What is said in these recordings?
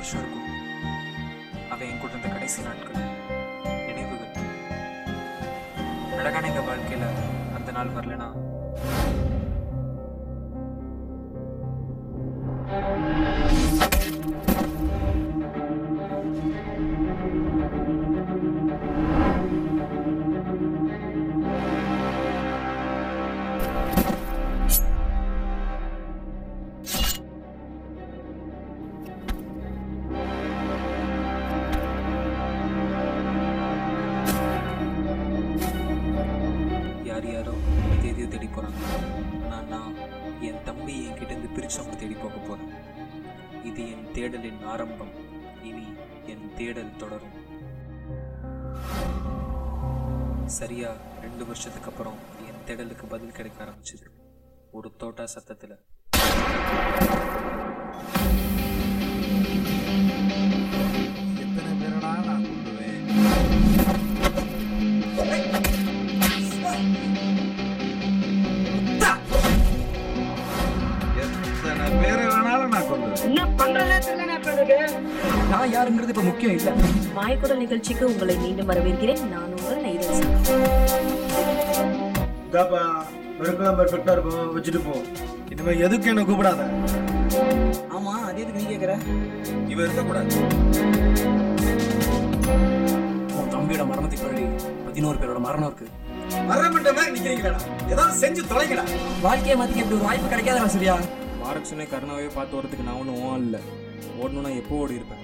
வருஷம் இருக்கும். அவன் என் கூட இருந்த கடைசி நாட்கள், நினைவுகள். அழகான எங்கள் வாழ்க்கையில் அந்த நாள் வரலனா யார் யாரோ எதையோ தேடி போகிறாங்க. ஆனால் நான் என் தம்பி என்கிட்டேருந்து பிரித்து அவங்க தேடி போக போகிறேன். இது என் தேடலின் ஆரம்பம். இனி என் தேடல் தொடரும். சரியா 2 வருஷத்துக்கு அப்புறம் என் தேடலுக்கு பதில் கிடைக்க ஆரம்பிச்சது. ஒரு தோட்டா சத்தத்தில். எத்தனை பேரடா நான் கொள்ளுவேன்? எத்தனை பேரை வேணாலும் நான் கொள்ளுவேன். நான் யாருங்கிறது இப்போ முக்கியம் இல்லை. மாயக்குடல் நிகழ்ச்சிக்கு உங்களை மீண்டும் வரவேற்கிறேன். நான் உங்கள் நைரசி. இதாப்பா வெறுக்கலாம் பெர்ஃபெக்டா இருக்கும், வச்சுட்டு போ. இனிமே எதுக்கு என்ன கூப்பிடாத. ஆமா, அதே எதுக்கு நீ கேட்குற? இவ இருக்கக்கூடாது. உன் தம்பியோட மரணத்துக்கு பின்னாடி 14 பேரோட மரணம் இருக்கு. மரமிட்ட மாதிரி நிக்கிறீங்களா? ஏதாவது செஞ்சு தொலைங்கடா. வாழ்க்கையை மதிக்க இப்படி ஒரு வாய்ப்பு கிடைக்காதா சரியா? பாரக்ஷனே கருணாவே பார்த்து வரதுக்கு நான் ஒன்றும் ஓன் இல்லை. ஓடணும்னா எப்போ ஓடி இருப்பேன்.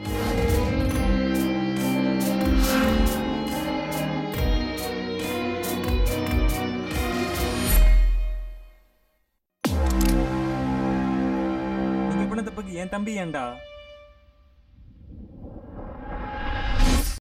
நீங்க பண்ண தப்புக்கு என் தம்பி ஏன்டா?